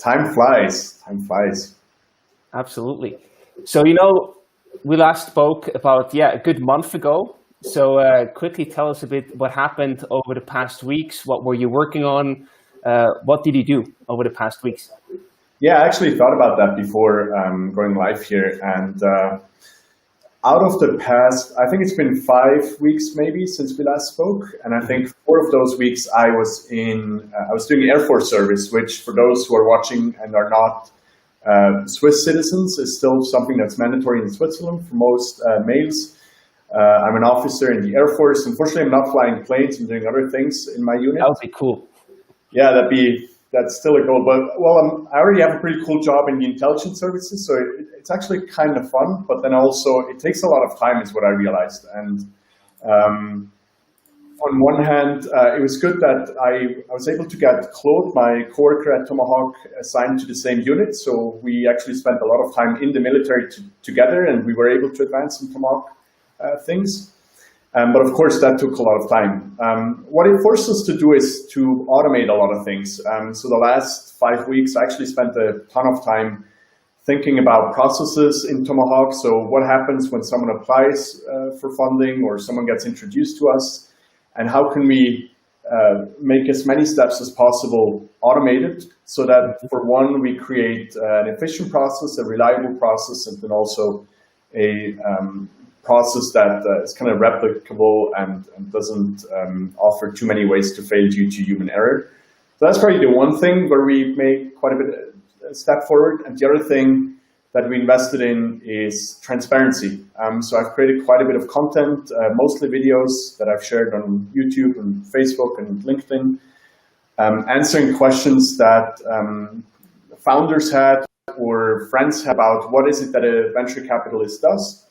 Time flies. Time flies. Absolutely. So, we last spoke about, a good month ago. So quickly tell us a bit what happened over the past weeks. What were you working on? What did you do over the past weeks? Yeah, I actually thought about that before going live here. And out of the past, I think it's been 5 weeks maybe since we last spoke. And I think 4 of those weeks I was doing Air Force service, which for those who are watching and are not Swiss citizens is still something that's mandatory in Switzerland for most males. I'm an officer in the Air Force. Unfortunately, I'm not flying planes. I'm doing other things in my unit. That would be cool. Yeah, that's still a goal. But I already have a pretty cool job in the intelligence services, so it's actually kind of fun. But then also, it takes a lot of time, is what I realized. And on one hand, it was good that I was able to get Claude, my coworker at Tomahawk, assigned to the same unit. So we actually spent a lot of time in the military together, and we were able to advance some Tomahawk things. But of course, that took a lot of time. What it forced us to do is to automate a lot of things. So the last 5 weeks, I actually spent a ton of time thinking about processes in Tomahawk. So what happens when someone applies for funding or someone gets introduced to us, and how can we make as many steps as possible automated so that, for one, we create an efficient process, a reliable process, and then also a process that is kind of replicable and doesn't offer too many ways to fail due to human error. So that's probably the one thing where we made quite a step forward. And the other thing that we invested in is transparency. So I've created quite a bit of content, mostly videos that I've shared on YouTube and Facebook and LinkedIn, answering questions that founders had or friends had about what is it that a venture capitalist does.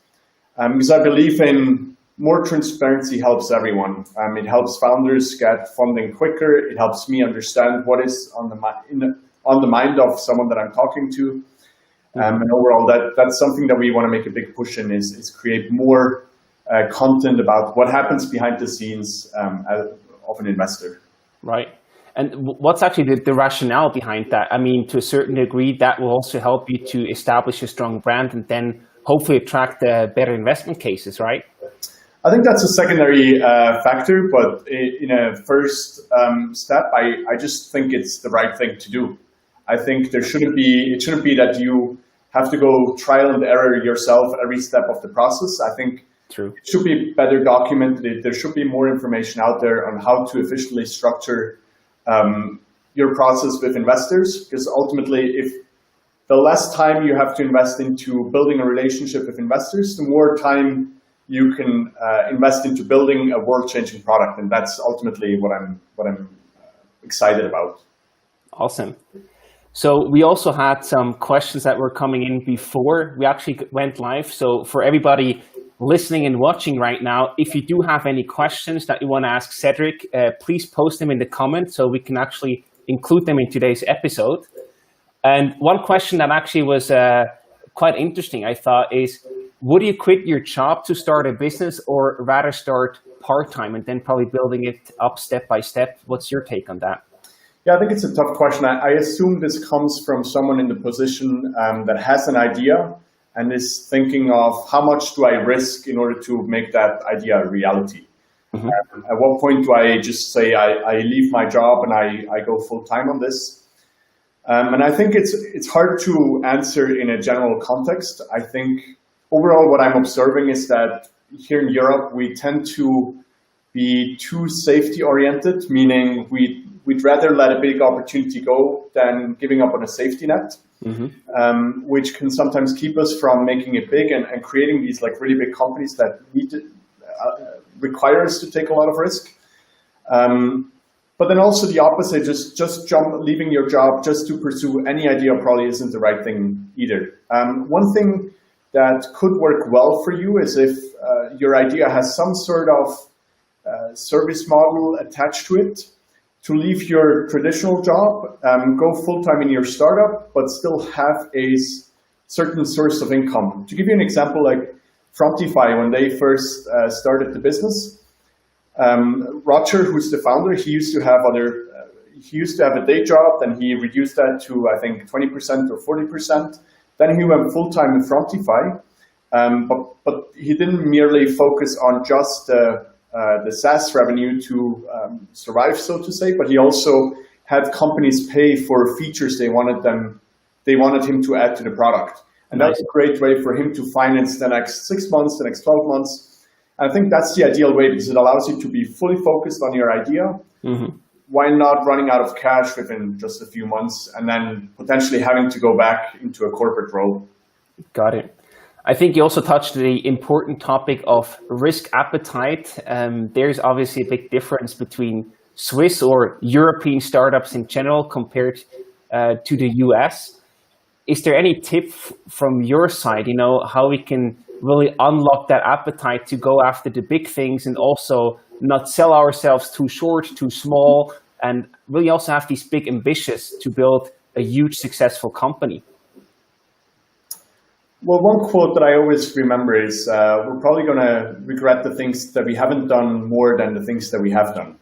Because I believe in more transparency helps everyone. It helps founders get funding quicker. It helps me understand what is on the mind of someone that I'm talking to. And overall, that's something that we want to make a big push in is create more content about what happens behind the scenes of an investor. Right. And what's actually the rationale behind that? I mean, to a certain degree, that will also help you to establish a strong brand and then hopefully attract better investment cases, right? I think that's a secondary factor, but in a first step, I just think it's the right thing to do. I think it shouldn't be that you have to go trial and error yourself every step of the process. I think True. It should be better documented. There should be more information out there on how to efficiently structure your process with investors, because ultimately, if the less time you have to invest into building a relationship with investors, the more time you can invest into building a world-changing product, and that's ultimately what I'm excited about. Awesome. So we also had some questions that were coming in before we actually went live. So for everybody listening and watching right now, if you do have any questions that you want to ask Cédric, please post them in the comments so we can actually include them in today's episode. And one question that actually was quite interesting, I thought, is would you quit your job to start a business or rather start part-time and then probably building it up step by step? What's your take on that? Yeah, I think it's a tough question. I assume this comes from someone in the position that has an idea and is thinking of how much do I risk in order to make that idea a reality. Mm-hmm. At what point do I just say I leave my job and I go full-time on this? And I think it's hard to answer in a general context. I think overall what I'm observing is that here in Europe, we tend to be too safety-oriented, meaning we'd rather let a big opportunity go than giving up on a safety net, mm-hmm. Which can sometimes keep us from making it big and creating these like really big companies that require us to take a lot of risk. But then also the opposite, just leaving your job just to pursue any idea probably isn't the right thing either. One thing that could work well for you is if your idea has some sort of service model attached to it, to leave your traditional job, go full-time in your startup, but still have a certain source of income. To give you an example, like Frontify, when they first started the business, Roger, who's the founder, he used to have he used to have a day job, then he reduced that to, I think, 20% or 40%. Then he went full-time in Frontify, but he didn't merely focus on just the SaaS revenue to survive, so to say, but he also had companies pay for features they wanted him to add to the product. And that's a great way for him to finance the next 6 months, the next 12 months. And I think that's the ideal way because it allows you to be fully focused on your idea while not running out of cash within just a few months and then potentially having to go back into a corporate role. Got it. I think you also touched the important topic of risk appetite. There's obviously a big difference between Swiss or European startups in general compared to the US. Is there any tip from your side, how we can really unlock that appetite to go after the big things and also not sell ourselves too short, too small, and really also have these big ambitions to build a huge successful company? Well, one quote that I always remember is, we're probably going to regret the things that we haven't done more than the things that we have done.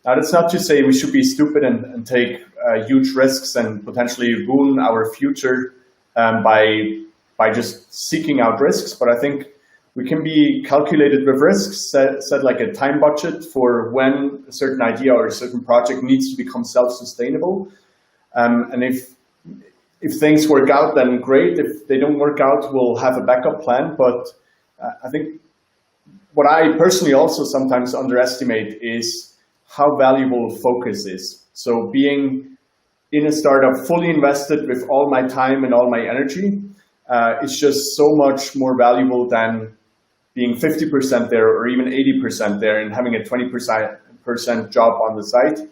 Now, that's not to say we should be stupid and take huge risks and potentially ruin our future by just seeking out risks. But I think we can be calculated with risks, set like a time budget for when a certain idea or a certain project needs to become self-sustainable. And if things work out, then great. If they don't work out, we'll have a backup plan. But I think what I personally also sometimes underestimate is how valuable focus is. So being in a startup fully invested with all my time and all my energy is just so much more valuable than being 50% there or even 80% there and having a 20% job on the side.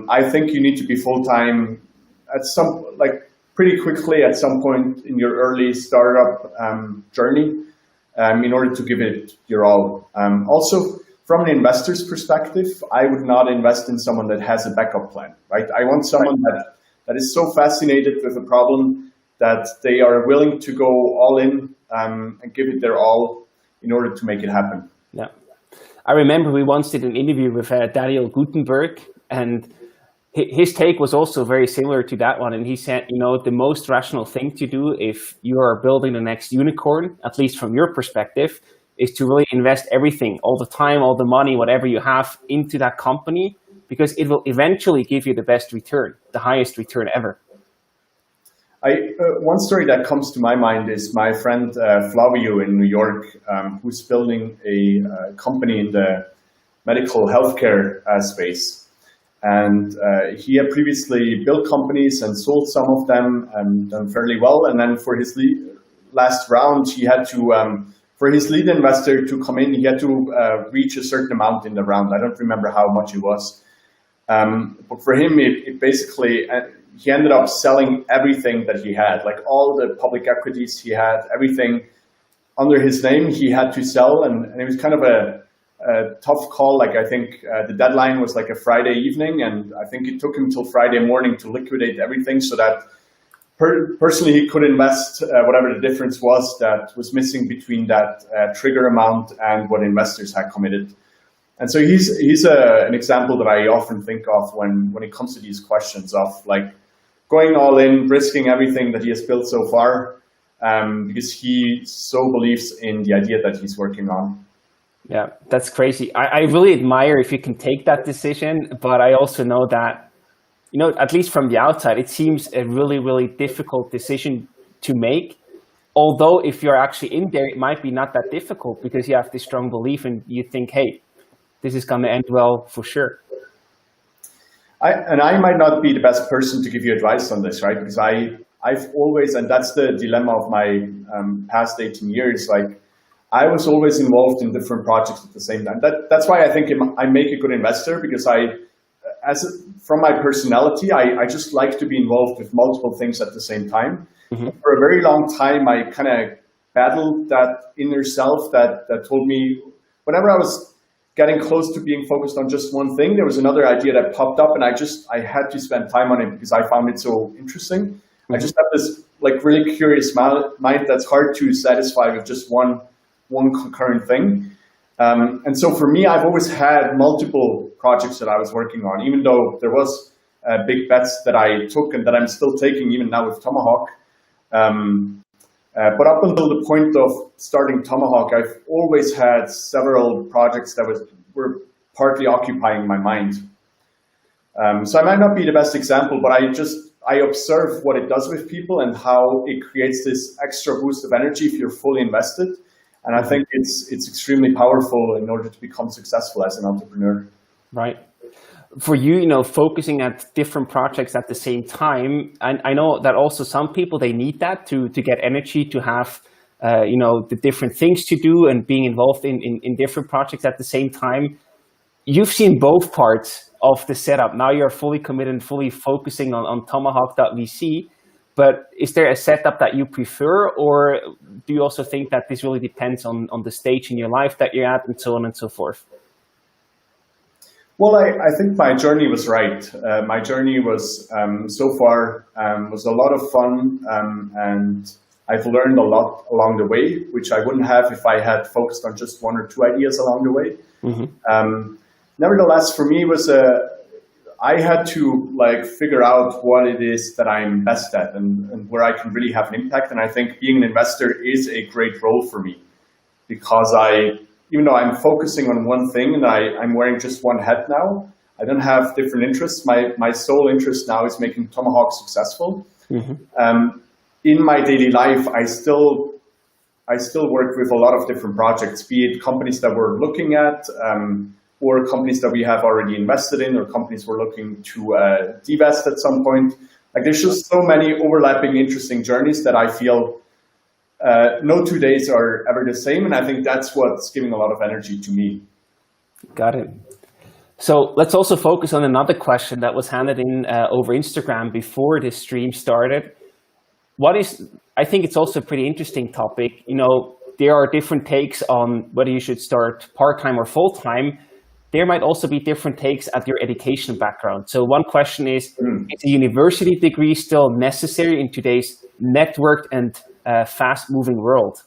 I think you need to be full-time at pretty quickly at some point in your early startup journey in order to give it your all. Also, from an investor's perspective, I would not invest in someone that has a backup plan, right? I want someone that is so fascinated with a problem that they are willing to go all in and give it their all in order to make it happen. Yeah. I remember we once did an interview with Daniel Guttenberg, and his take was also very similar to that one. And he said, the most rational thing to do if you are building the next unicorn, at least from your perspective, is to really invest everything, all the time, all the money, whatever you have into that company, because it will eventually give you the best return, the highest return ever. One story that comes to my mind is my friend Flavio in New York, who's building a company in the medical healthcare space. And he had previously built companies and sold some of them and done fairly well. And then for his last round, he had to, for his lead investor to come in, he had to reach a certain amount in the round. I don't remember how much it was. But for him, it basically, he ended up selling everything that he had, like all the public equities he had, everything under his name he had to sell. And it was kind of a tough call. Like I think the deadline was like a Friday evening, and I think it took him till Friday morning to liquidate everything so that personally he could invest whatever the difference was that was missing between that trigger amount and what investors had committed. And so he's an example that I often think of when it comes to these questions of like going all in, risking everything that he has built so far, because he so believes in the idea that he's working on. Yeah, that's crazy. I really admire if you can take that decision, but I also know that, at least from the outside, it seems a really, really difficult decision to make. Although if you're actually in there, it might be not that difficult because you have this strong belief and you think, hey, this is going to end well for sure. I might not be the best person to give you advice on this, right? Because I've always, and that's the dilemma of my past 18 years, like I was always involved in different projects at the same time. That's why I think I make a good investor, because from my personality, I just like to be involved with multiple things at the same time. Mm-hmm. For a very long time, I kind of battled that inner self that told me whenever I was getting close to being focused on just one thing, there was another idea that popped up, and I had to spend time on it because I found it so interesting. Mm-hmm. I just have this like really curious mind that's hard to satisfy with just one concurrent thing. And so for me, I've always had multiple projects that I was working on, even though there was big bets that I took and that I'm still taking even now with Tomahawk. But up until the point of starting Tomahawk, I've always had several projects that were partly occupying my mind. So I might not be the best example, but I observe what it does with people and how it creates this extra boost of energy if you're fully invested. And I think it's extremely powerful in order to become successful as an entrepreneur. Right. For you, focusing at different projects at the same time, and I know that also some people, they need that to get energy, to have, the different things to do and being involved in different projects at the same time. You've seen both parts of the setup. Now you're fully committed and fully focusing on Tomahawk.vc. But is there a setup that you prefer, or do you also think that this really depends on the stage in your life that you're at and so on and so forth? Well, I think my journey was right. My journey was, so far, was a lot of fun, and I've learned a lot along the way, which I wouldn't have if I had focused on just one or two ideas along the way. Mm-hmm. Nevertheless, for me, I had to figure out what it is that I'm best at and where I can really have an impact. And I think being an investor is a great role for me, because even though I'm focusing on one thing and I'm wearing just one hat now, I don't have different interests. My sole interest now is making Tomahawk successful. Mm-hmm. In my daily life, I still work with a lot of different projects, be it companies that we're looking at, or companies that we have already invested in, or companies we're looking to divest at some point. There's just so many overlapping, interesting journeys that I feel no 2 days are ever the same, and I think that's what's giving a lot of energy to me. Got it. So let's also focus on another question that was handed in over Instagram before this stream started. I think it's also a pretty interesting topic. There are different takes on whether you should start part-time or full-time. There might also be different takes at your education background. So one question is a university degree still necessary in today's networked and fast-moving world?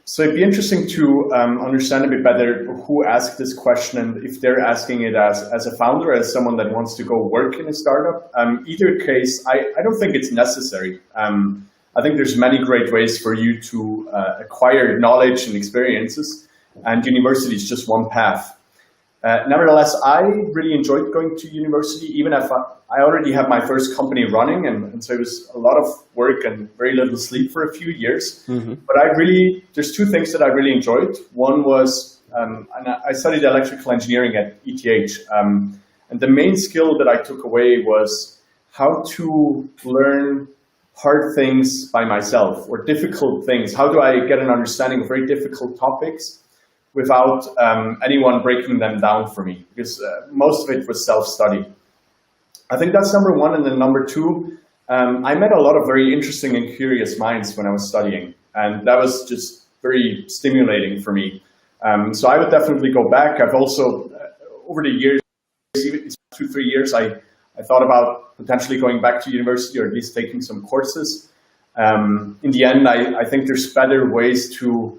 So it'd be interesting to understand a bit better who asked this question, and if they're asking it as a founder, as someone that wants to go work in a startup. Either case, I don't think it's necessary. I think there's many great ways for you to acquire knowledge and experiences, and university is just one path. Nevertheless, I really enjoyed going to university, even if I already had my first company running, and so it was a lot of work and very little sleep for a few years. Mm-hmm. But there's two things that I really enjoyed. One was, and I studied electrical engineering at ETH, and the main skill that I took away was how to learn hard things by myself, or difficult things. How do I get an understanding of very difficult topics without anyone breaking them down for me? Because most of it was self-study. I think that's number one. And then number two, I met a lot of very interesting and curious minds when I was studying. And that was just very stimulating for me. So I would definitely go back. I've also, over the years, even 2-3 years, I thought about potentially going back to university, or at least taking some courses. In the end, I think there's better ways to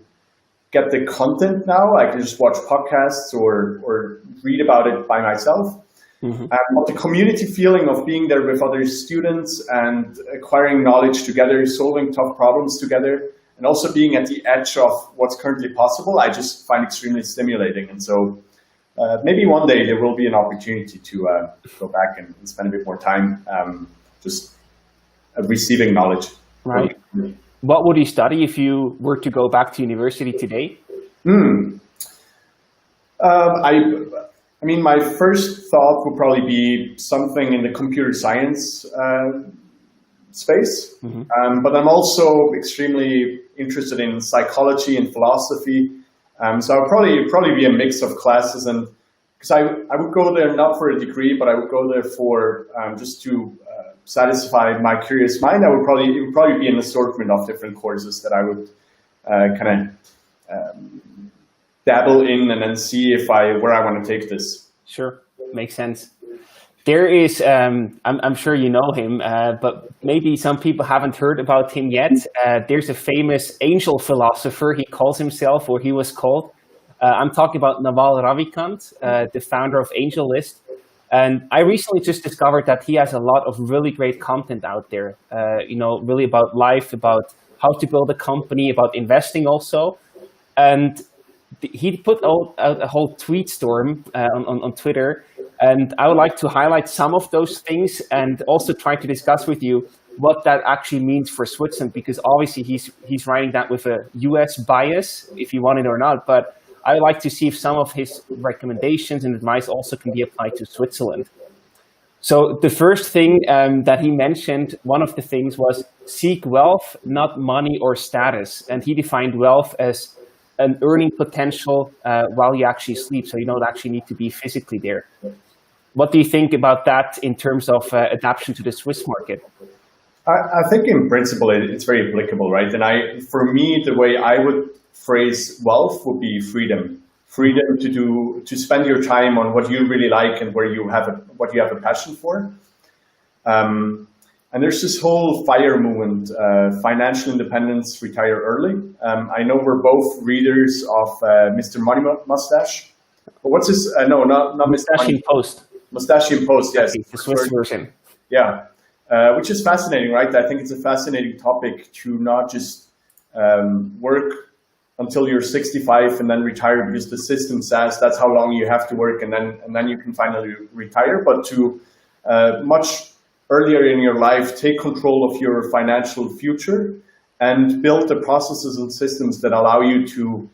get the content now. I can just watch podcasts or read about it by myself. Mm-hmm. But the community feeling of being there with other students and acquiring knowledge together, solving tough problems together, and also being at the edge of what's currently possible, I just find extremely stimulating. And so maybe one day there will be an opportunity to go back and spend a bit more time just receiving knowledge. Right. What would you study if you were to go back to university today? I mean, my first thought would probably be something in the computer science space. Mm-hmm. But I'm also extremely interested in psychology and philosophy. So I'll probably be a mix of classes, and because I would go there not for a degree, but I would go there for just to satisfy my curious mind. It would probably be an assortment of different courses that I would kind of dabble in and then see where I want to take this. Sure, makes sense. There is, I'm sure you know him, but maybe some people haven't heard about him yet. There's a famous angel philosopher, he calls himself, or he was called. I'm talking about Naval Ravikant, the founder of AngelList. And I recently just discovered that he has a lot of really great content out there, really about life, about how to build a company, about investing also. And he put out a whole tweet storm on Twitter. And I would like to highlight some of those things and also try to discuss with you what that actually means for Switzerland, because obviously he's writing that with a US bias, if you want it or not. But I would like to see if some of his recommendations and advice also can be applied to Switzerland. So the first thing that he mentioned, one of the things was seek wealth, not money or status. And he defined wealth as an earning potential while you actually sleep. So you don't actually need to be physically there. What do you think about that in terms of adaptation to the Swiss market? I think in principle it's very applicable, right? And for me, the way I would phrase wealth would be freedom. Freedom to spend your time on what you really like and what you have a passion for. And there's this whole FIRE movement, financial independence, retire early. I know we're both readers of Mr. Money Mustache. But what's his? No, not Mr. Mustache Post. Mustache Post, yes. The Swiss version. Yeah, which is fascinating, right? I think it's a fascinating topic to not just work until you're 65 and then retire because the system says that's how long you have to work and then you can finally retire, but to much earlier in your life take control of your financial future and build the processes and systems that allow you to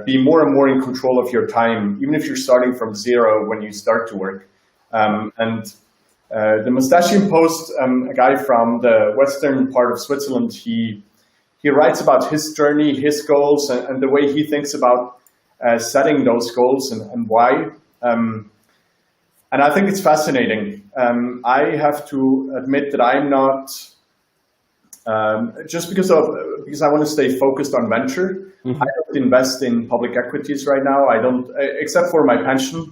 be more and more in control of your time, even if you're starting from zero when you start to work. The Mustachian Post, a guy from the western part of Switzerland, he writes about his journey, his goals, and the way he thinks about setting those goals and why. And I think it's fascinating. I have to admit that I'm not, just because I want to stay focused on venture. Mm-hmm. I don't invest in public equities right now. I don't, except for my pension.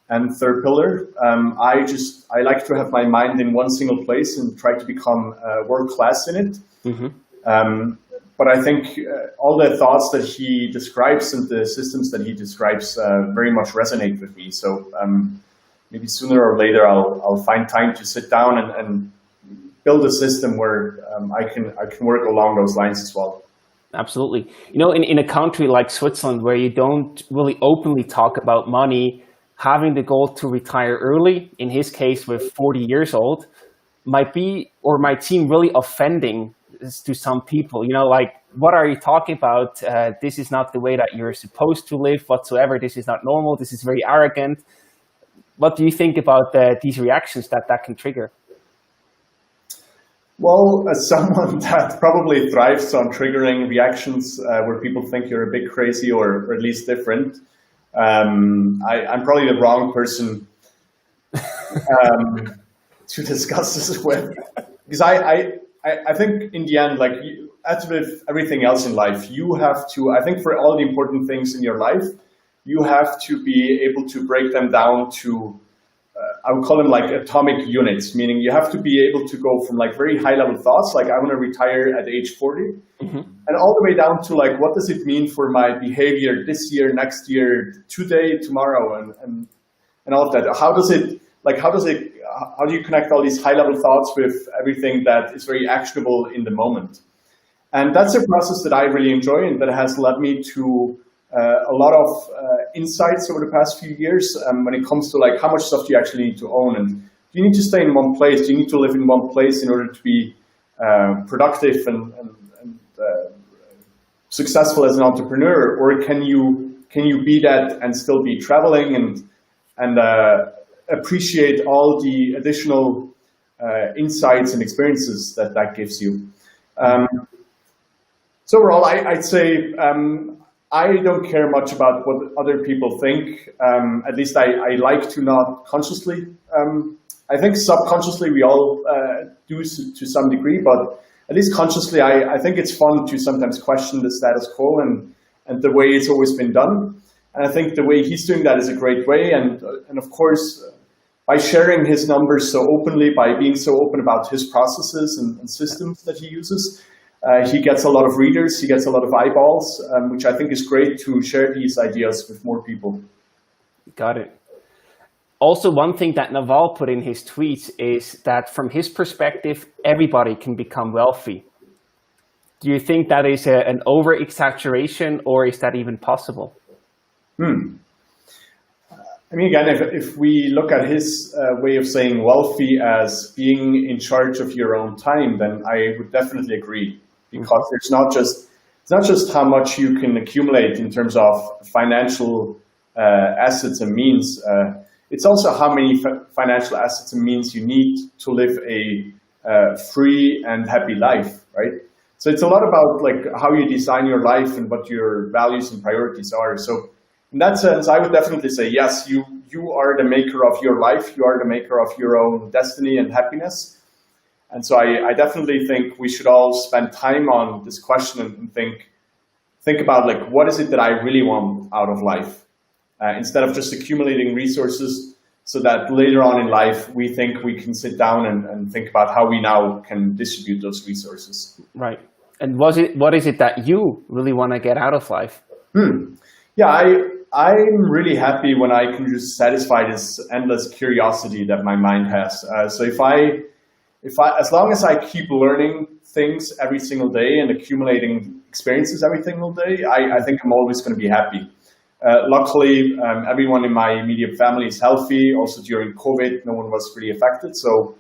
And third pillar, I like to have my mind in one single place and try to become world class in it. Mm-hmm. But I think all the thoughts that he describes and the systems that he describes very much resonate with me. So maybe sooner or later I'll find time to sit down and build a system where I can work along those lines as well. Absolutely. In a country like Switzerland where you don't really openly talk about money, having the goal to retire early, in his case with 40 years old, might seem really offending to some people. Like, what are you talking about? This is not the way that you're supposed to live whatsoever. This is not normal. This is very arrogant. What do you think about these reactions that can trigger? Well, as someone that probably thrives on triggering reactions where people think you're a bit crazy or at least different, I'm probably the wrong person to discuss this with, because I think in the end, like as with everything else in life, you have to, I think for all the important things in your life, you have to be able to break them down to, I would call them like atomic units, meaning you have to be able to go from like very high level thoughts, like I want to retire at age 40, mm-hmm. and all the way down to like, what does it mean for my behavior this year, next year, today, tomorrow, and all of that. How do you connect all these high level thoughts with everything that is very actionable in the moment? And that's a process that I really enjoy and that has led me to a lot of insights over the past few years when it comes to like how much stuff do you actually need to own, and do you need to stay in one place? Do you need to live in one place in order to be productive and successful as an entrepreneur, or can you be that and still be traveling and appreciate all the additional insights and experiences that gives you? So overall, I'd say I don't care much about what other people think. At least I like to not consciously. I think subconsciously we all do to some degree, but at least consciously, I think it's fun to sometimes question the status quo and the way it's always been done. And I think the way he's doing that is a great way. And of course, by sharing his numbers so openly, by being so open about his processes and systems that he uses, he gets a lot of readers, he gets a lot of eyeballs, which I think is great to share these ideas with more people. Got it. Also, one thing that Naval put in his tweets is that from his perspective, everybody can become wealthy. Do you think that is an over-exaggeration, or is that even possible? I mean, again, if we look at his way of saying wealthy as being in charge of your own time, then I would definitely agree, because it's not just how much you can accumulate in terms of financial assets and means. It's also how many financial assets and means you need to live a free and happy life, right? So it's a lot about like how you design your life and what your values and priorities are. So in that sense, I would definitely say, yes, you are the maker of your life. You are the maker of your own destiny and happiness. And so I definitely think we should all spend time on this question and think about like, what is it that I really want out of life? Instead of just accumulating resources, so that later on in life, we think we can sit down and think about how we now can distribute those resources. Right. And what is it that you really want to get out of life? Yeah, I'm really happy when I can just satisfy this endless curiosity that my mind has. So if I, as long as I keep learning things every single day and accumulating experiences every single day, I think I'm always going to be happy. Luckily, everyone in my immediate family is healthy. Also during COVID, no one was really affected. So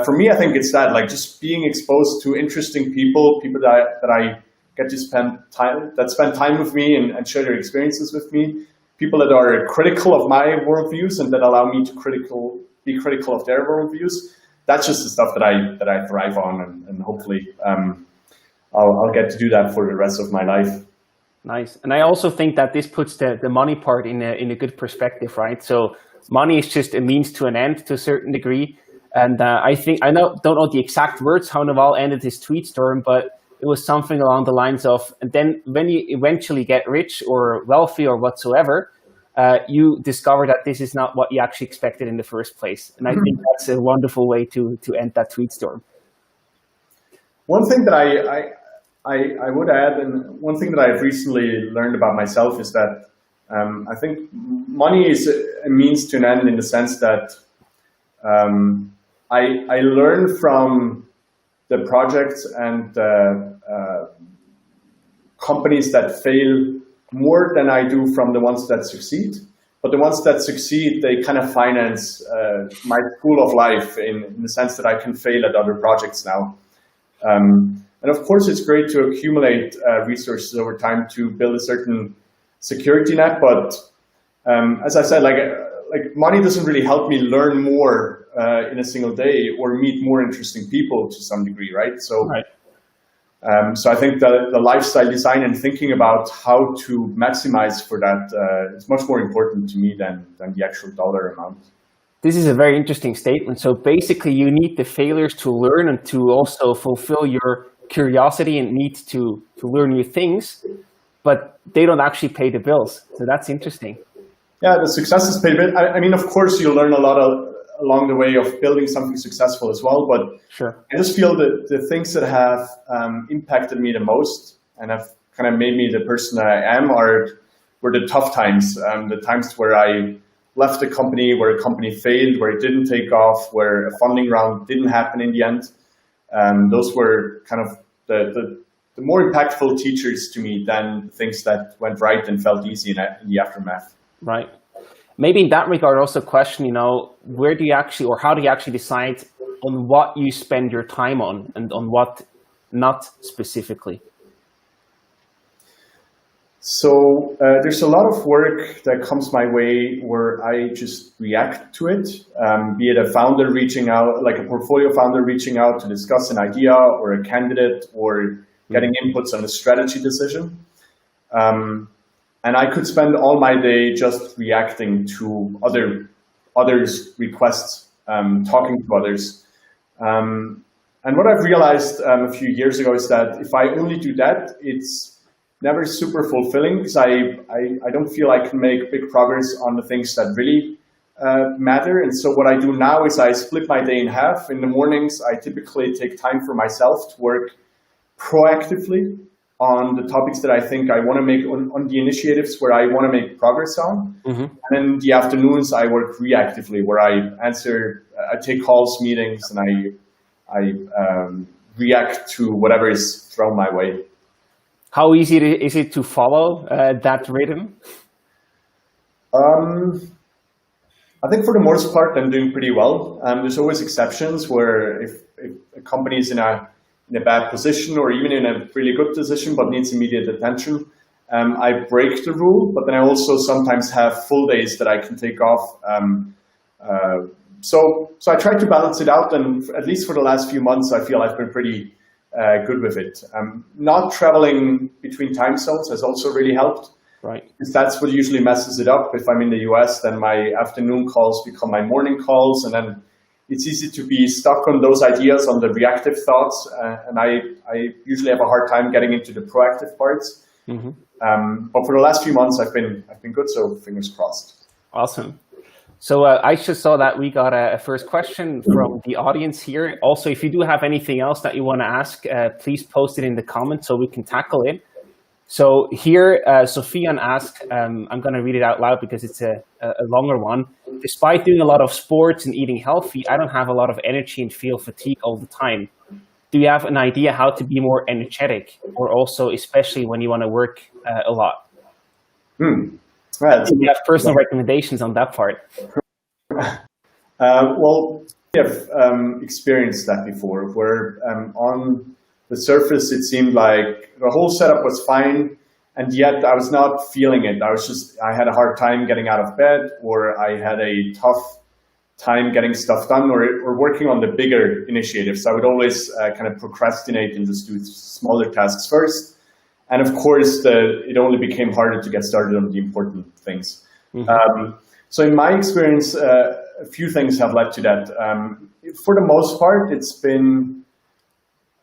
for me, I think it's that, like just being exposed to interesting people that I get to spend time with me and share their experiences with me. People that are critical of my worldviews and that allow me to be critical of their worldviews. That's just the stuff that I thrive on, and hopefully I'll get to do that for the rest of my life. Nice. And I also think that this puts the money part in a good perspective, right? So money is just a means to an end to a certain degree. And I don't know the exact words how Naval ended his tweet storm, but it was something along the lines of, and then when you eventually get rich or wealthy or whatsoever, you discover that this is not what you actually expected in the first place. And I think that's a wonderful way to end that tweet storm. One thing that I would add, and one thing that I've recently learned about myself is that I think money is a means to an end in the sense that I learn from the projects and companies that fail more than I do from the ones that succeed. But the ones that succeed, they kind of finance my school of life in the sense that I can fail at other projects now. And of course, it's great to accumulate resources over time to build a certain security net. But as I said, like money doesn't really help me learn more in a single day or meet more interesting people to some degree, right? So, so I think the lifestyle design and thinking about how to maximize for that is much more important to me than the actual dollar amount. This is a very interesting statement. So basically, you need the failures to learn and to also fulfill your curiosity and need to learn new things, but they don't actually pay the bills. So that's interesting. Yeah, the successes pay the bill. I mean, of course, you learn a lot along the way of building something successful as well, but sure. I just feel that the things that have impacted me the most and have kind of made me the person that I am were the tough times, the times where I left a company, where a company failed, where it didn't take off, where a funding round didn't happen in the end. Those were kind of the more impactful teachers to me than things that went right and felt easy in the aftermath. Right. Maybe in that regard, also question, where do you actually, or how do you actually decide on what you spend your time on and on what not specifically? So there's a lot of work that comes my way where I just react to it, be it a founder reaching out, like a portfolio founder reaching out to discuss an idea or a candidate or getting inputs on a strategy decision. And I could spend all my day just reacting to others' requests, talking to others. And what I've realized a few years ago is that if I only do that, it's never super fulfilling because I don't feel I can make big progress on the things that really matter. And so what I do now is I split my day in half. In the mornings, I typically take time for myself to work proactively on the topics that I think I want to make, on the initiatives where I want to make progress on. And in the afternoons, I work reactively, where I take calls, meetings, and I react to whatever is thrown my way. How easy is it to follow that rhythm? I think for the most part, I'm doing pretty well. There's always exceptions where if a company is in a bad position or even in a really good position but needs immediate attention, I break the rule, but then I also sometimes have full days that I can take off. So I try to balance it out, and at least for the last few months, I feel I've been pretty good with it. Not traveling between time zones has also really helped. Right. Because that's what usually messes it up. If I'm in the US, then my afternoon calls become my morning calls, and then it's easy to be stuck on those ideas, on the reactive thoughts, and I usually have a hard time getting into the proactive parts. But for the last few months, I've been good, so fingers crossed. Awesome. So I just saw that we got a first question from the audience here. Also, if you do have anything else that you want to ask, please post it in the comments so we can tackle it. So here, Sofian asked, I'm going to read it out loud because it's a longer one. Despite doing a lot of sports and eating healthy, I don't have a lot of energy and feel fatigue all the time. Do you have an idea how to be more energetic, or also especially when you want to work a lot? Right. Do you have personal recommendations on that part? Well, we have experienced that before, where on the surface, it seemed like the whole setup was fine, and yet I was not feeling it. I had a hard time getting out of bed, or I had a tough time getting stuff done, or working on the bigger initiatives. I would always kind of procrastinate and just do smaller tasks first. And of course, it only became harder to get started on the important things. So in my experience, a few things have led to that. For the most part, it's been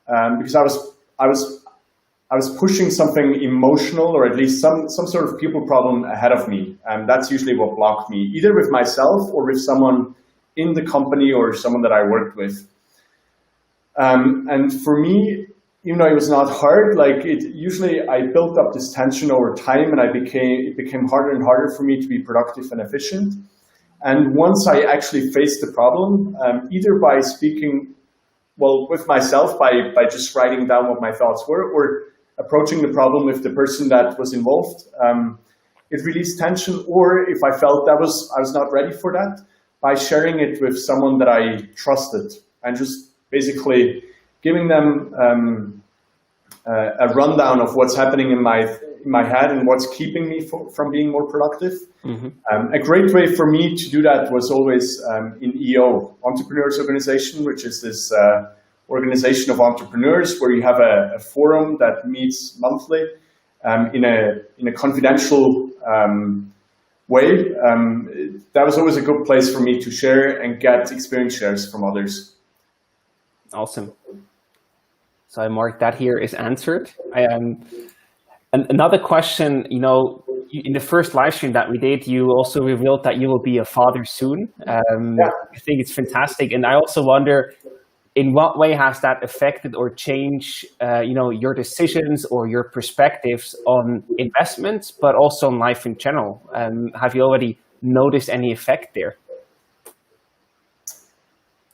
because I was pushing something emotional, or at least some sort of people problem ahead of me, and that's usually what blocked me, either with myself or with someone in the company or someone that I worked with. And for me, even though it was not hard, usually I built up this tension over time, and it became harder and harder for me to be productive and efficient. And once I actually faced the problem, either by speaking with myself, by just writing down what my thoughts were, or approaching the problem with the person that was involved, it released tension. Or if I felt I was not ready for that, by sharing it with someone that I trusted, and just basically giving them a rundown of what's happening in my head and what's keeping me from being more productive. A great way for me to do that was always in EO, Entrepreneurs Organization, which is this organization of entrepreneurs where you have a forum that meets monthly in a confidential way. That was always a good place for me to share and get experience shares from others. Awesome. So I marked that here is answered. And another question, in the first live stream that we did, you also revealed that you will be a father soon. I think it's fantastic. And I also wonder, in what way has that affected or changed, your decisions or your perspectives on investments, but also on life in general? Have you already noticed any effect there?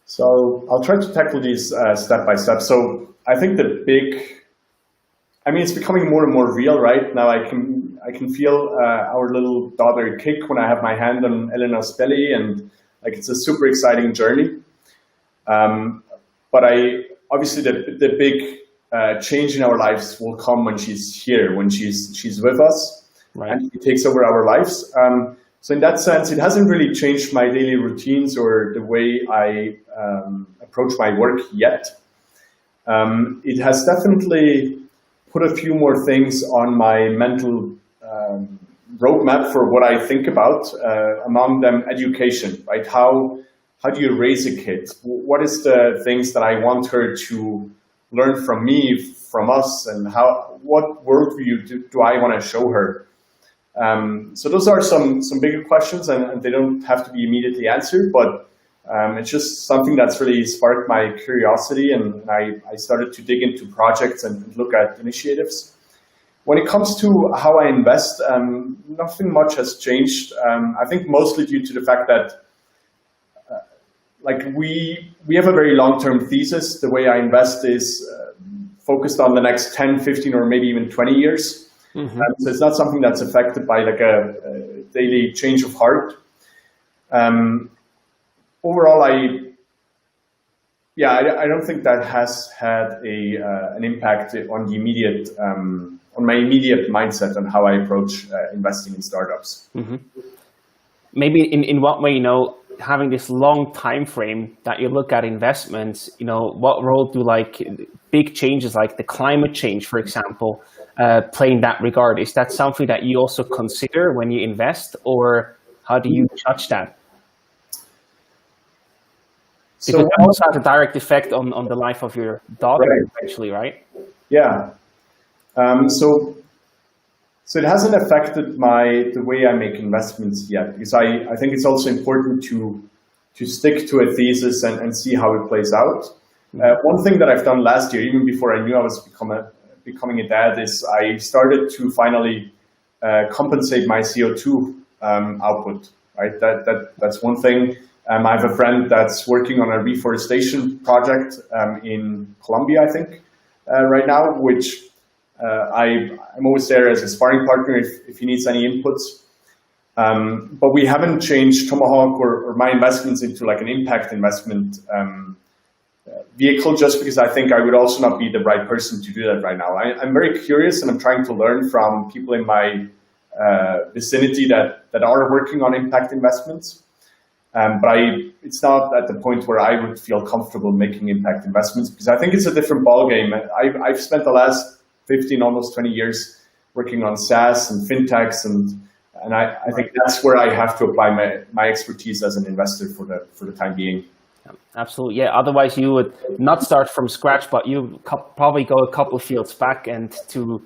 So I'll try to tackle these step by step. So I think it's becoming more and more real, right? Now I can feel our little daughter kick when I have my hand on Elena's belly, and it's a super exciting journey. But obviously the big change in our lives will come when she's here, when she's with us, right, and she takes over our lives. So in that sense, it hasn't really changed my daily routines or the way I approach my work yet. It has definitely put a few more things on my mental roadmap for what I think about, among them education, right? How do you raise a kid? What is the things that I want her to learn from me, from us, and what worldview do I want to show her? So those are some bigger questions, and they don't have to be immediately answered, but it's just something that's really sparked my curiosity, and I started to dig into projects and look at initiatives. When it comes to how I invest, nothing much has changed. I think mostly due to the fact that we have a very long-term thesis. The way I invest is focused on the next 10, 15, or maybe even 20 years. Mm-hmm. So it's not something that's affected by like a daily change of heart. Overall, I don't think that has had an impact on the immediate on my immediate mindset on how I approach investing in startups. Mm-hmm. Maybe in what way, having this long time frame that you look at investments, what role do like big changes like the climate change, for example, play in that regard? Is that something that you also consider when you invest, or how do you judge that? Because it also has a direct effect on the life of your daughter, eventually, right? Yeah. So it hasn't affected the way I make investments yet, because I think it's also important to stick to a thesis and see how it plays out. One thing that I've done last year, even before I knew I was becoming a dad, is I started to finally compensate my CO2 output. Right, that's one thing. I have a friend that's working on a reforestation project in Colombia, I think, right now, which I'm always there as a sparring partner if he needs any inputs. But we haven't changed Tomahawk or my investments into like an impact investment vehicle, just because I think I would also not be the right person to do that right now. I'm very curious, and I'm trying to learn from people in my vicinity that are working on impact investments. But it's not at the point where I would feel comfortable making impact investments, because I think it's a different ballgame. I've spent the last 15, almost 20 years working on SaaS and fintechs, and I think that's where I have to apply my expertise as an investor for the time being. Absolutely, yeah. Otherwise, you would not start from scratch, but you probably go a couple of fields back and to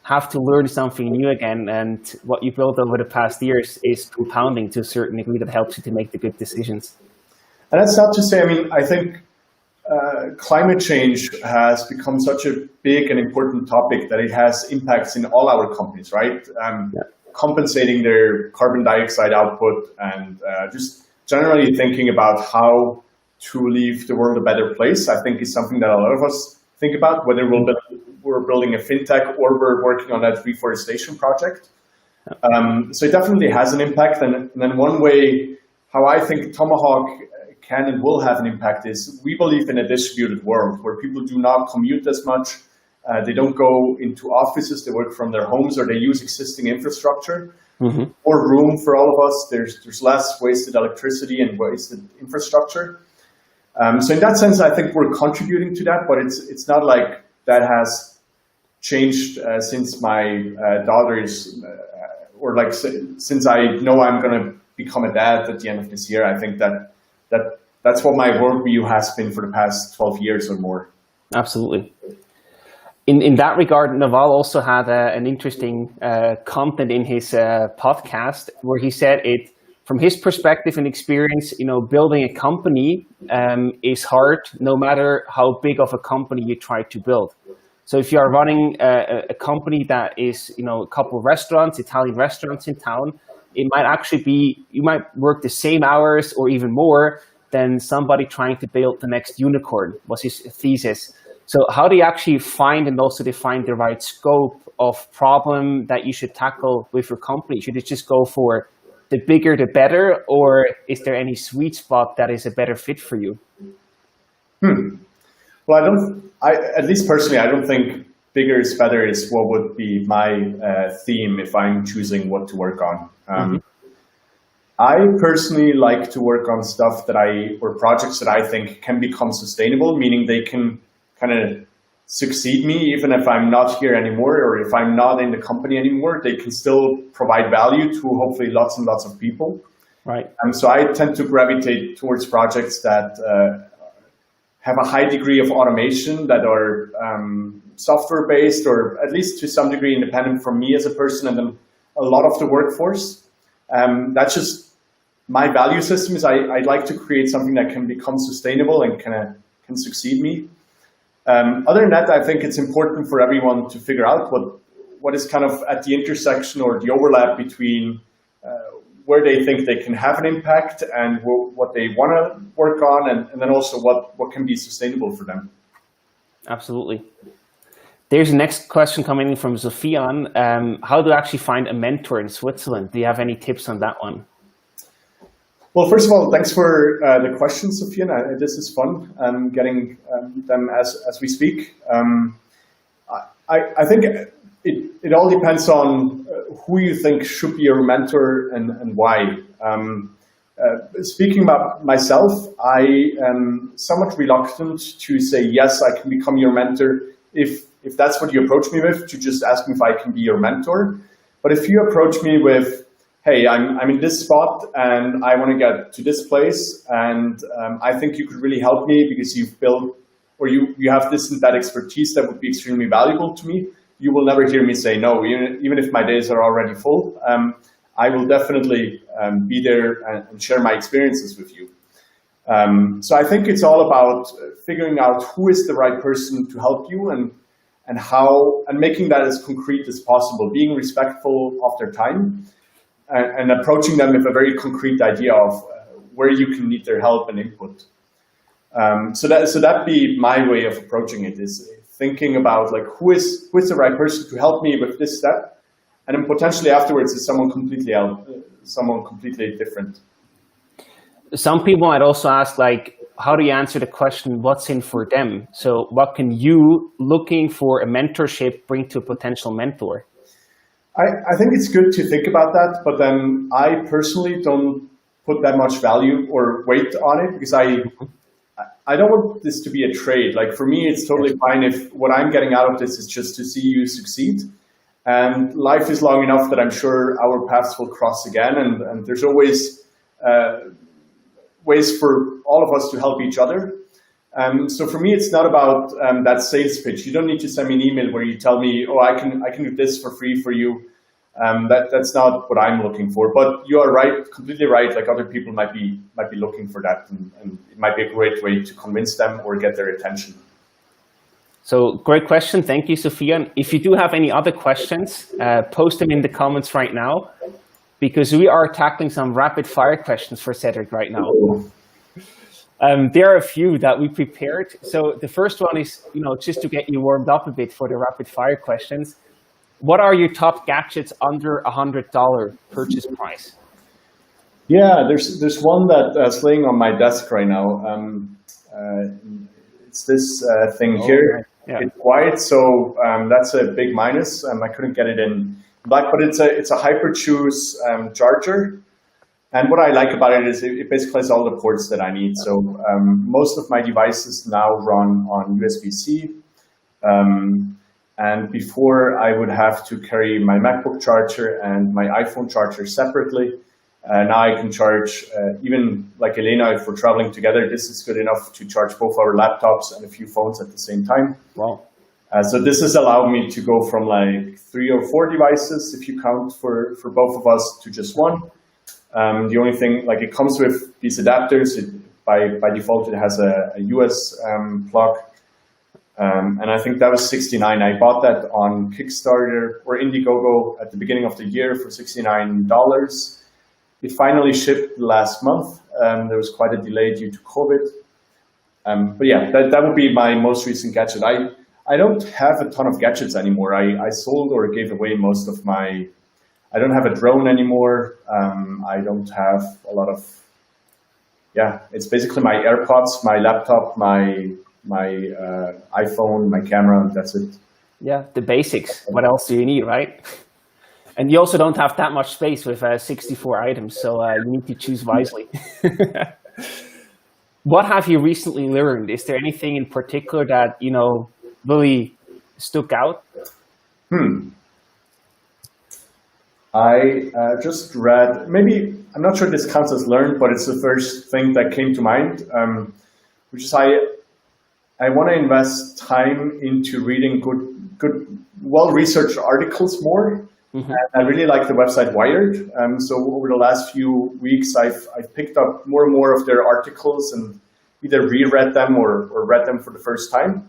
have to learn something new again. And what you built over the past years is compounding to a certain degree that helps you to make the good decisions. And that's not to say, I think climate change has become such a big and important topic that it has impacts in all our companies, right? Compensating their carbon dioxide output and just generally thinking about how to leave the world a better place, I think is something that a lot of us think about, whether we're building a fintech or we're working on that reforestation project. So it definitely has an impact. And then one way how I think Tomahawk can and will have an impact is we believe in a distributed world where people do not commute as much. They don't go into offices, they work from their homes, or they use existing infrastructure. Mm-hmm. More room for all of us. There's less wasted electricity and wasted infrastructure. So in that sense, I think we're contributing to that, but it's not like that has changed since my daughter is, or like since I know I'm going to become a dad at the end of this year. I think that's what my worldview has been for the past 12 years or more. Absolutely. In that regard, Naval also had an interesting content in his podcast where he said from his perspective and experience, building a company is hard no matter how big of a company you try to build. So if you are running a company that is, a couple of restaurants, Italian restaurants in town, it might actually be, you might work the same hours or even more than somebody trying to build the next unicorn, was his thesis. So how do you actually find and also define the right scope of problem that you should tackle with your company? Should it just go for the bigger, the better, or is there any sweet spot that is a better fit for you? Well, at least personally, I don't think bigger is better is what would be my theme if I'm choosing what to work on. I personally like to work on stuff or projects that I think can become sustainable, meaning they can kind of succeed me even if I'm not here anymore, or if I'm not in the company anymore, they can still provide value to hopefully lots and lots of people. Right. So I tend to gravitate towards projects that have a high degree of automation, that are software based, or at least to some degree independent from me as a person, and then a lot of the workforce. That's just my value system. Is I'd like to create something that can become sustainable and can succeed me. Other than that, I think it's important for everyone to figure out what is kind of at the intersection or the overlap between where they think they can have an impact and what they want to work on, and then also what can be sustainable for them. Absolutely. There's the next question coming in from Sofian. How do I actually find a mentor in Switzerland? Do you have any tips on that one? Well, first of all, thanks for the question, Sofian. This is fun, getting them as we speak. I think it all depends on who you think should be your mentor and why. Speaking about myself, I am somewhat reluctant to say, yes, I can become your mentor if that's what you approach me with, to just ask me if I can be your mentor. But if you approach me with, hey, I'm in this spot and I want to get to this place, and I think you could really help me because you've built, or you have this and that expertise that would be extremely valuable to me, you will never hear me say no, even if my days are already full. I will definitely be there and share my experiences with you. So I think it's all about figuring out who is the right person to help you and how, and making that as concrete as possible, being respectful of their time and approaching them with a very concrete idea of where you can need their help and input. So that'd be my way of approaching it, is thinking about like who is the right person to help me with this step, and then potentially afterwards is someone completely different. Some people might also ask, like, how do you answer the question, what's in for them? So what can you, looking for a mentorship, bring to a potential mentor? I think it's good to think about that, but then I personally don't put that much value or weight on it, because I don't want this to be a trade. Like, for me, it's totally fine if what I'm getting out of this is just to see you succeed. And life is long enough that I'm sure our paths will cross again, and there's always ways for all of us to help each other. So for me, it's not about that sales pitch. You don't need to send me an email where you tell me, oh, I can do this for free for you. That's not what I'm looking for. But you are right, completely right. Like, other people might be looking for that, and it might be a great way to convince them or get their attention. So great question. Thank you, Sophia. If you do have any other questions, post them in the comments right now, because we are tackling some rapid fire questions for Cédric right now. There are a few that we prepared. So the first one is, just to get you warmed up a bit for the rapid fire questions. What are your top gadgets under $100 purchase price? Yeah, there's one that's laying on my desk right now. It's this thing here. Yeah. It's white, so that's a big minus. I couldn't get it in black, but it's a Hyperchoose charger. And what I like about it is it basically has all the ports that I need. So most of my devices now run on USB-C. And before, I would have to carry my MacBook charger and my iPhone charger separately. Now I can charge, even like Elena, if we're traveling together, this is good enough to charge both our laptops and a few phones at the same time. Wow. So this has allowed me to go from like 3 or 4 devices, if you count for both of us, to just one. The only thing, like, it comes with these adapters. By default, it has a US plug. And I think that was $69. I bought that on Kickstarter or Indiegogo at the beginning of the year for $69. It finally shipped last month. There was quite a delay due to COVID. But yeah, that would be my most recent gadget. I don't have a ton of gadgets anymore. I sold or gave away most of my... I don't have a drone anymore. I don't have a lot of... Yeah, it's basically my AirPods, my laptop, my iPhone, my camera, that's it. Yeah, the basics. What else do you need, right? And you also don't have that much space with 64 items, so you need to choose wisely. What have you recently learned? Is there anything in particular that, really stuck out? I just read, maybe, I'm not sure this counts as learned, but it's the first thing that came to mind, which is I want to invest time into reading good, well-researched articles more. I really like the website Wired. So over the last few weeks, I've picked up more and more of their articles and either reread them or read them for the first time.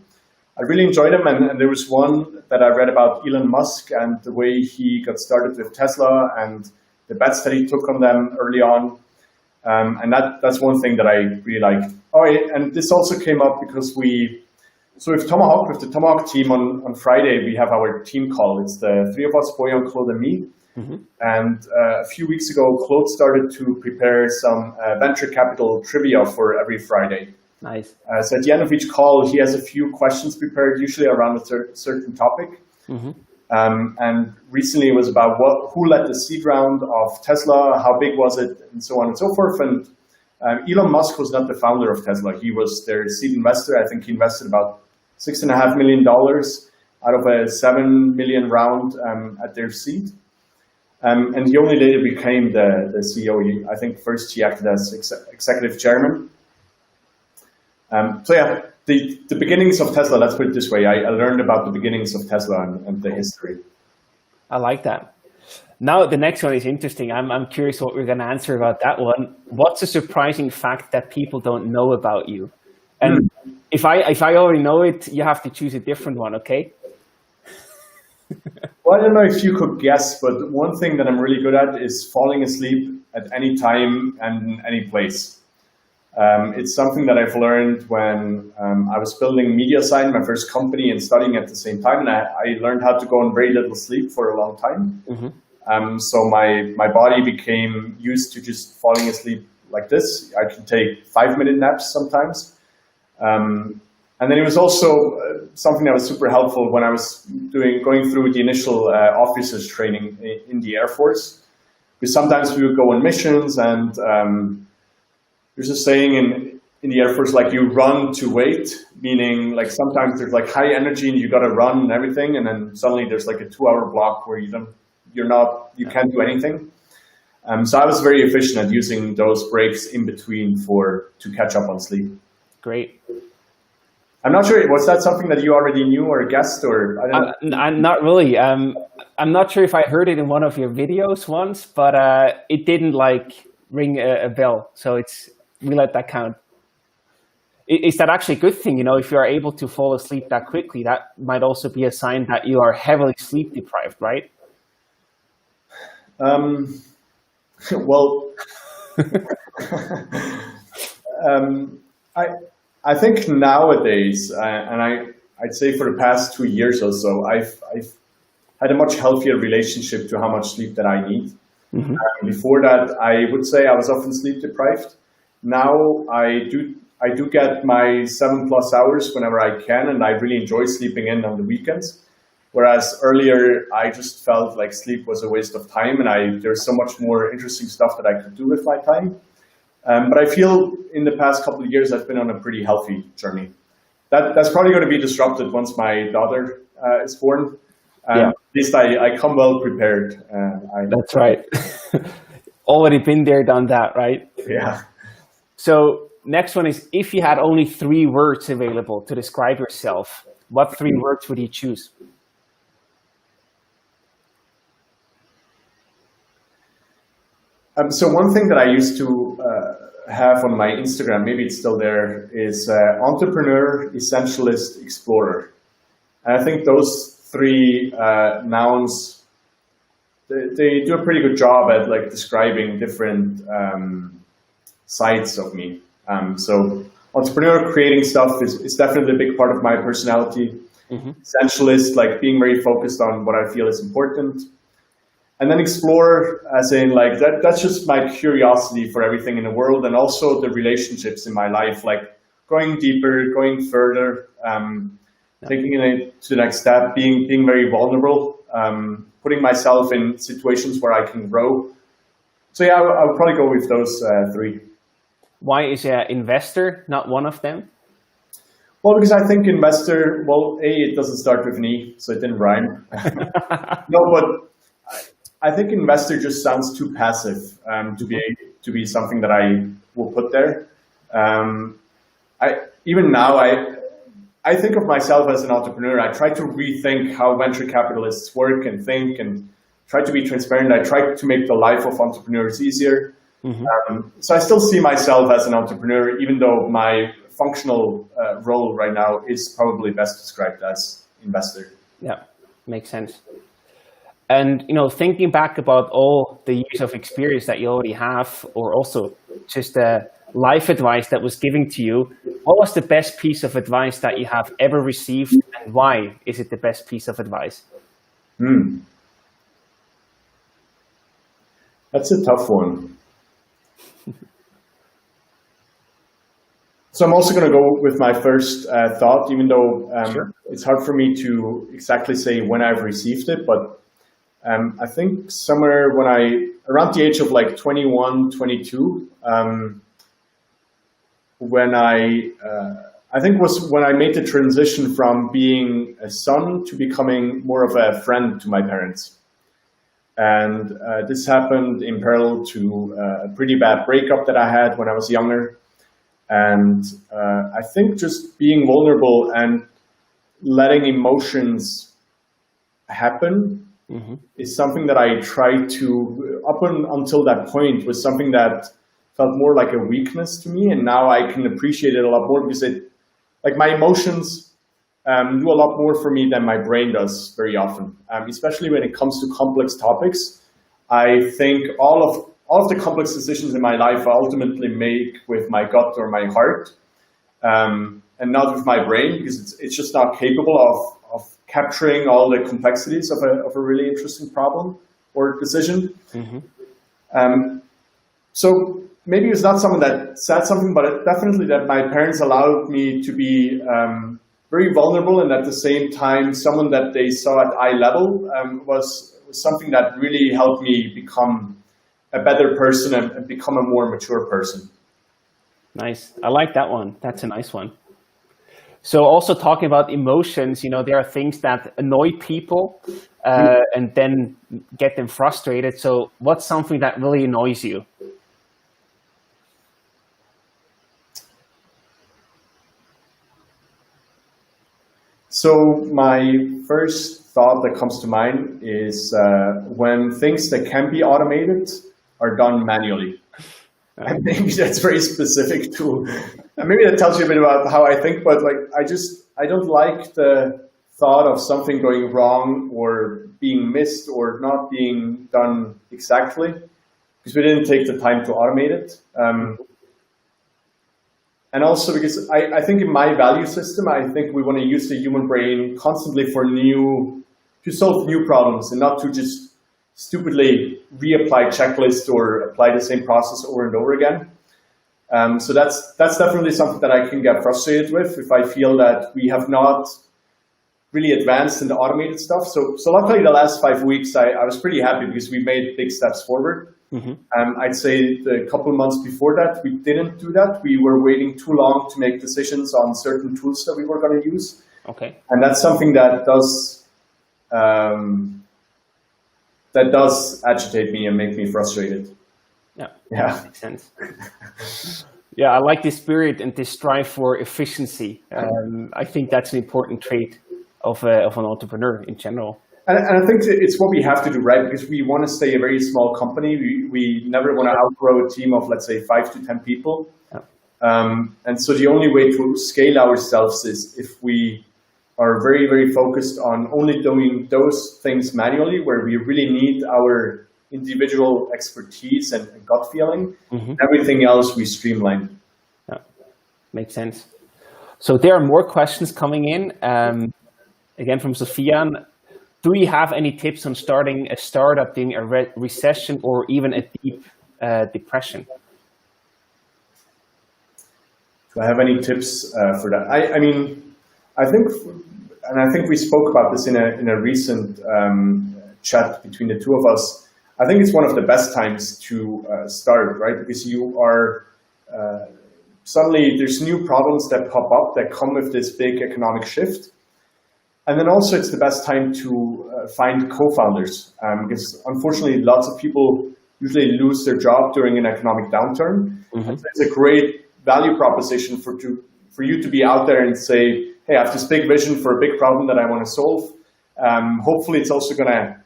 I really enjoyed them, and there was one that I read about Elon Musk and the way he got started with Tesla and the bets that he took on them early on. And that's one thing that I really liked. Oh, and this also came up because with the Tomahawk team on Friday, we have our team call. It's the three of us, Bojan, Claude, and me. And a few weeks ago, Claude started to prepare some venture capital trivia for every Friday. Nice. So at the end of each call, he has a few questions prepared, usually around a certain topic. And recently it was about who led the seed round of Tesla, how big was it, and so on and so forth. And Elon Musk was not the founder of Tesla. He was their seed investor. I think he invested about $6.5 million out of a $7 million round at their seed. And he only later became the CEO. I think first he acted as executive chairman. So yeah, the beginnings of Tesla, let's put it this way. I learned about the beginnings of Tesla and the history. I like that. Now the next one is interesting. I'm curious what we're going to answer about that one. What's a surprising fact that people don't know about you? And if I already know it, you have to choose a different one, okay? Well, I don't know if you could guess, but one thing that I'm really good at is falling asleep at any time and in any place. It's something that I've learned when I was building MediaSign, my first company, and studying at the same time. And I learned how to go on very little sleep for a long time. So my body became used to just falling asleep like this. I can take 5-minute naps sometimes. And then it was also something that was super helpful when I was going through the initial officers training in the Air Force. Because sometimes we would go on missions, and there's a saying in the Air Force, like, you run to wait, meaning like sometimes there's like high energy and you got to run and everything, and then suddenly there's like a 2-hour block where you can't do anything. So I was very efficient at using those breaks in between to catch up on sleep. Great. I'm not sure, was that something that you already knew or guessed, or? I'm not really. I'm not sure if I heard it in one of your videos once, but it didn't like ring a bell. So we let that count. Is that actually a good thing? You know, if you are able to fall asleep that quickly, that might also be a sign that you are heavily sleep deprived, right? Well, I think nowadays, and I'd say for the past 2 years or so, I've had a much healthier relationship to how much sleep that I need. Before that, I would say I was often sleep deprived. Now I do get my 7+ hours whenever I can, and I really enjoy sleeping in on the weekends. Whereas earlier, I just felt like sleep was a waste of time, and there's so much more interesting stuff that I could do with my time. But I feel in the past couple of years, I've been on a pretty healthy journey. That's probably going to be disrupted once my daughter is born. At least I come well prepared. That's right. Already been there, done that, right? Yeah. So next one is, if you had only 3 words available to describe yourself, what 3 words would you choose? So one thing that I used to have on my Instagram, maybe it's still there, is entrepreneur, essentialist, explorer. And I think those 3 nouns, they do a pretty good job at like describing different sides of me. So entrepreneur, creating stuff is definitely a big part of my personality. Essentialist, like being very focused on what I feel is important. And then explorer, as in like that's just my curiosity for everything in the world, and also the relationships in my life, like going deeper, going further, taking it to the next step, being very vulnerable, putting myself in situations where I can grow. So yeah, I would probably go with those 3. Why is investor not one of them? Well, because I think investor, well, it doesn't start with an E, so it didn't rhyme. No, but I think investor just sounds too passive to be something that I will put there. Even now, I think of myself as an entrepreneur. I try to rethink how venture capitalists work and think, and try to be transparent. I try to make the life of entrepreneurs easier. So I still see myself as an entrepreneur, even though my functional role right now is probably best described as investor. Yeah, makes sense. And thinking back about all the years of experience that you already have, or also just the life advice that was given to you, what was the best piece of advice that you have ever received, and why is it the best piece of advice? That's a tough one. So I'm also going to go with my first thought, even though it's hard for me to exactly say when I've received it, but I think somewhere around the age of like 21, 22, when I think was when I made the transition from being a son to becoming more of a friend to my parents. And this happened in parallel to a pretty bad breakup that I had when I was younger. And I think just being vulnerable and letting emotions happen is something that I tried to, until that point, was something that felt more like a weakness to me. And now I can appreciate it a lot more because my emotions do a lot more for me than my brain does very often, especially when it comes to complex topics. I think all of the complex decisions in my life I ultimately make with my gut or my heart, and not with my brain, because it's just not capable of capturing all the complexities of a really interesting problem or decision. So maybe it's not someone that said something, but definitely that my parents allowed me to be very vulnerable, and at the same time, someone that they saw at eye level was something that really helped me become a better person and become a more mature person. Nice. I like that one. That's a nice one. So also talking about emotions, there are things that annoy people and then get them frustrated. So what's something that really annoys you? So my first thought that comes to mind is when things that can be automated are done manually. And maybe that's very specific to, and maybe that tells you a bit about how I think, but I don't like the thought of something going wrong or being missed or not being done exactly, because we didn't take the time to automate it. And also because I think in my value system, I think we want to use the human brain constantly to solve new problems and not to just stupidly reapply checklist or apply the same process over and over again. So that's definitely something that I can get frustrated with if I feel that we have not really advanced in the automated stuff. So luckily the last 5 weeks, I was pretty happy because we made big steps forward. I'd say the couple of months before that, we didn't do that. We were waiting too long to make decisions on certain tools that we were going to use. Okay. And that's something that does agitate me and make me frustrated. Yeah. Makes sense. Yeah, I like this spirit and this strive for efficiency. I think that's an important trait of an entrepreneur in general. And I think it's what we have to do, right? Because we want to stay a very small company. We never want to outgrow a team of, let's say, 5 to 10 people. And so the only way to scale ourselves is if we are very, very focused on only doing those things manually, where we really need our individual expertise and gut feeling. Everything else we streamline. Yeah, makes sense. So there are more questions coming in. Again, from Sofian. Do you have any tips on starting a startup during a recession or even a deep depression? Do I have any tips for that? I mean, I think we spoke about this in a recent chat between the two of us. I think it's one of the best times to start, right? Because you are suddenly there's new problems that pop up that come with this big economic shift. And then also it's the best time to find co-founders because unfortunately lots of people usually lose their job during an economic downturn. So it's a great value proposition for you to be out there and say, hey, I have this big vision for a big problem that I want to solve. Hopefully it's also going to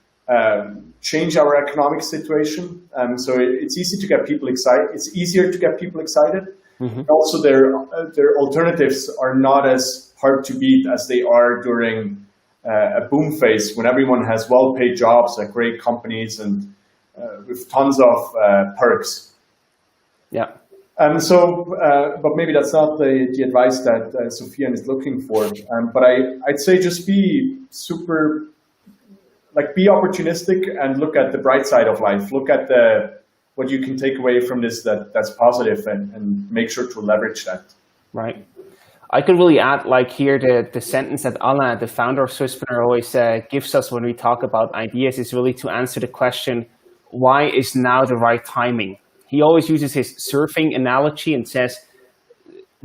change our economic situation. So it's easy to get people excited. It's easier to get people excited. Also, their alternatives are not as hard to beat as they are during a boom phase when everyone has well-paid jobs at great companies and with tons of perks. Yeah. But maybe that's not the advice that Sofian is looking for. But I'd say just be be opportunistic and look at the bright side of life. Look at what you can take away from this that's positive and make sure to leverage that. Right. I could really add here the sentence that Alain, the founder of Swisspreneur, always gives us when we talk about ideas is really to answer the question, why is now the right timing? He always uses his surfing analogy and says,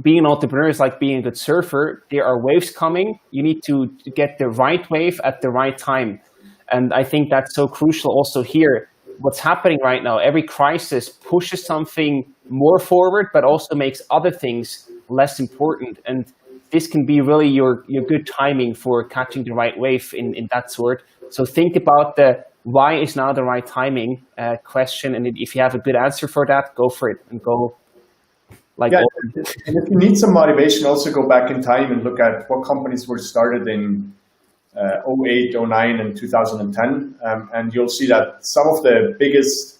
being an entrepreneur is like being a good surfer. There are waves coming. You need to get the right wave at the right time. And I think that's so crucial also here. What's happening right now, every crisis pushes something more forward, but also makes other things less important. And this can be really your good timing for catching the right wave in that sort. So think about the why is now the right timing question. And if you have a good answer for that, go for it and go and if you need some motivation, also go back in time and look at what companies were started in 08, 09, and 2010. And you'll see that some of the biggest,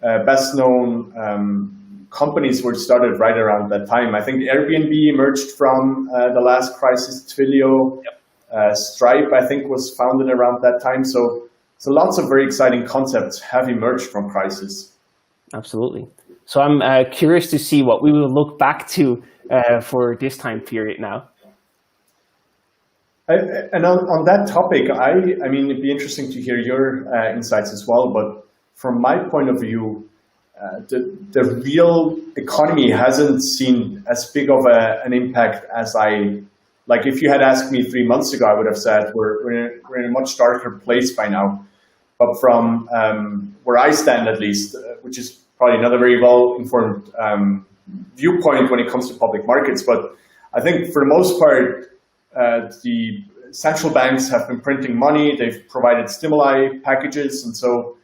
best known companies were started right around that time. I think Airbnb emerged from the last crisis. Twilio, Stripe, I think, was founded around that time. So lots of very exciting concepts have emerged from crisis. Absolutely. So I'm curious to see what we will look back to for this time period now. And on that topic, I mean, it'd be interesting to hear your insights as well. But from my point of view, the real economy hasn't seen as big of an impact as if you had asked me 3 months ago, I would have said we're in a much darker place by now. But from where I stand, at least, which is probably not a very well-informed viewpoint when it comes to public markets. But I think for the most part, the central banks have been printing money. They've provided stimuli packages. And so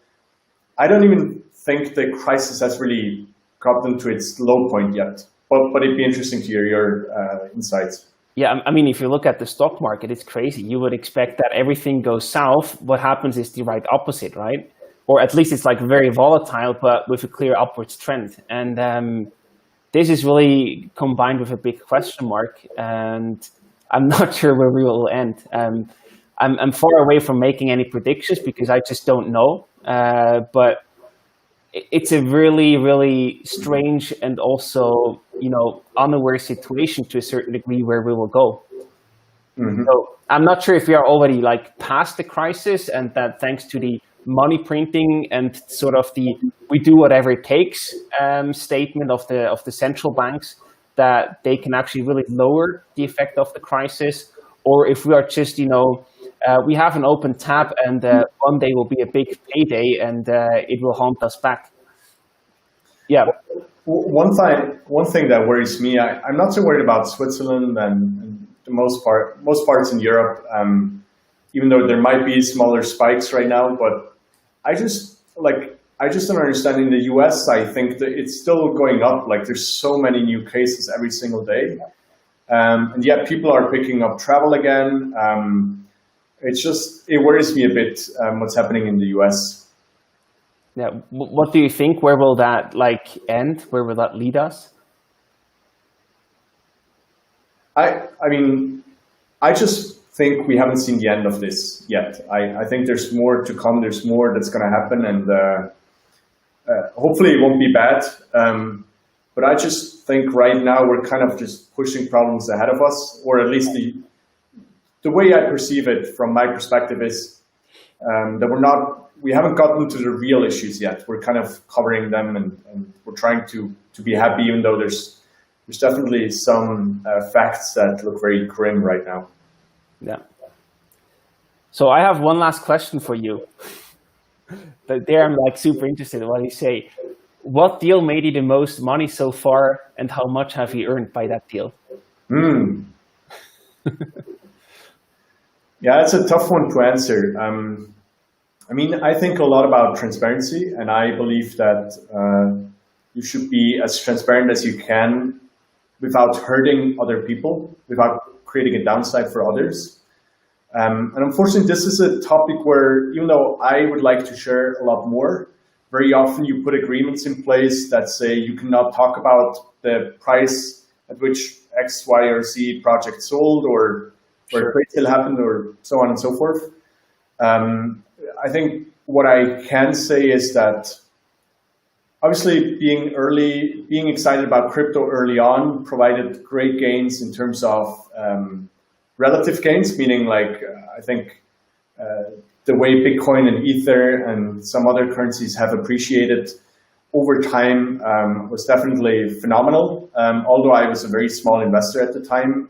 I don't even think the crisis has really gotten to its low point yet. But it'd be interesting to hear your insights. Yeah, I mean, if you look at the stock market, it's crazy. You would expect that everything goes south. What happens is the right opposite, right? Or at least it's very volatile, but with a clear upwards trend. And this is really combined with a big question mark. And I'm not sure where we will end. I'm far away from making any predictions because I just don't know. But it's a really, really strange and also, unaware situation to a certain degree where we will go. Mm-hmm. So I'm not sure if we are already past the crisis and that thanks to the money printing and sort of the we do whatever it takes statement of the central banks, that they can actually really lower the effect of the crisis, or if we are just, we have an open tab and one day will be a big payday and it will haunt us back. Yeah. One thing that worries me, I'm not so worried about Switzerland and the most parts in Europe, even though there might be smaller spikes right now, but I just don't understand. In the US, I think that it's still going up. There's so many new cases every single day. And yet people are picking up travel again. It worries me a bit what's happening in the US. Yeah. What do you think? Where will that end? Where will that lead us? I just think we haven't seen the end of this yet. I think there's more to come. There's more that's going to happen, and hopefully it won't be bad. But I just think right now we're kind of just pushing problems ahead of us, or at least the way I perceive it from my perspective is that we haven't gotten to the real issues yet. We're kind of covering them, and we're trying to be happy, even though there's definitely some facts that look very grim right now. Yeah. So I have one last question for you. There I'm super interested in what you say. What deal made you the most money so far, and how much have you earned by that deal? Yeah, that's a tough one to answer. I mean, I think a lot about transparency, and I believe that you should be as transparent as you can without hurting other people, without creating a downside for others. And unfortunately, this is a topic where, even though I would like to share a lot more, very often you put agreements in place that say you cannot talk about the price at which X, Y, or Z project sold, or where trade sale happened, or so on and so forth. I think what I can say is that obviously being excited about crypto early on provided great gains in terms of relative gains, meaning like I think the way Bitcoin and Ether and some other currencies have appreciated over time was definitely phenomenal, although I was a very small investor at the time.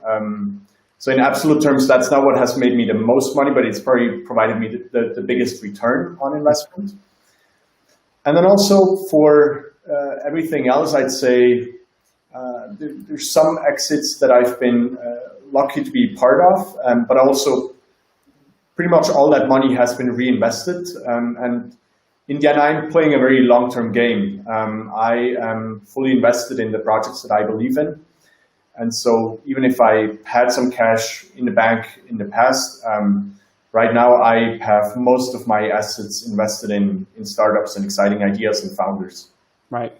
So in absolute terms, that's not what has made me the most money, but it's probably provided me the biggest return on investment. And then also for everything else, I'd say there's some exits that I've been lucky to be part of, but also pretty much all that money has been reinvested. And in the end, I'm playing a very long-term game. I am fully invested in the projects that I believe in. And so even if I had some cash in the bank in the past, right now I have most of my assets invested in startups and exciting ideas and founders. Right.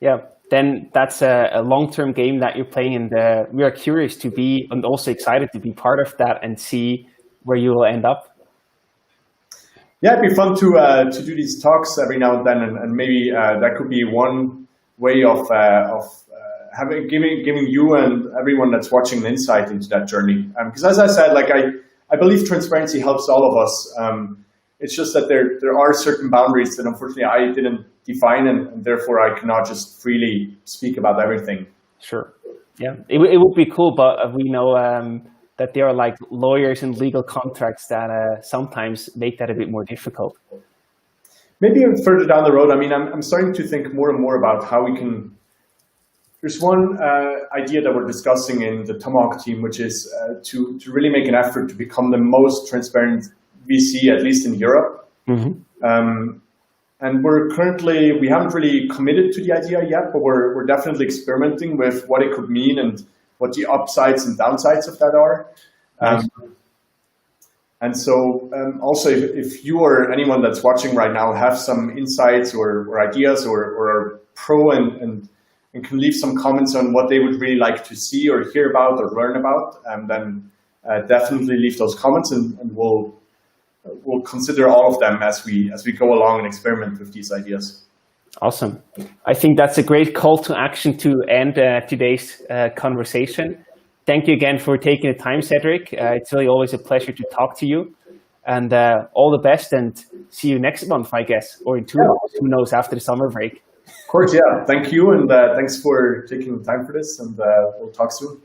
Yeah. Then that's a long-term game that you're playing, and we are curious to be, and also excited to be part of that and see where you will end up. Yeah, it'd be fun to do these talks every now and then, and maybe that could be one way of giving you and everyone that's watching an insight into that journey. Because as I said, like I believe transparency helps all of us. It's just that there are certain boundaries that unfortunately I didn't define, and therefore I cannot just freely speak about everything. Sure. Yeah, it would be cool, but we know that there are like lawyers and legal contracts that sometimes make that a bit more difficult. Maybe further down the road, I mean, I'm starting to think more and more about how we can. There's one idea that we're discussing in the Tomahawk team, which is to really make an effort to become the most transparent VC, at least in Europe. Mm-hmm. And we haven't really committed to the idea yet, but we're definitely experimenting with what it could mean and what the upsides and downsides of that are. Nice. And so also, if you or anyone that's watching right now have some insights or ideas or are pro and can leave some comments on what they would really like to see or hear about or learn about, then definitely leave those comments, and we'll consider all of them as we go along and experiment with these ideas. Awesome. I think that's a great call to action to end today's conversation. Thank you again for taking the time, Cédric. It's really always a pleasure to talk to you, and all the best, and see you next month, I guess, or in 2 months, who knows, after the summer break. Of course, yeah. Thank you, and thanks for taking the time for this, and we'll talk soon.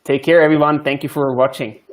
Take care, everyone. Thank you for watching.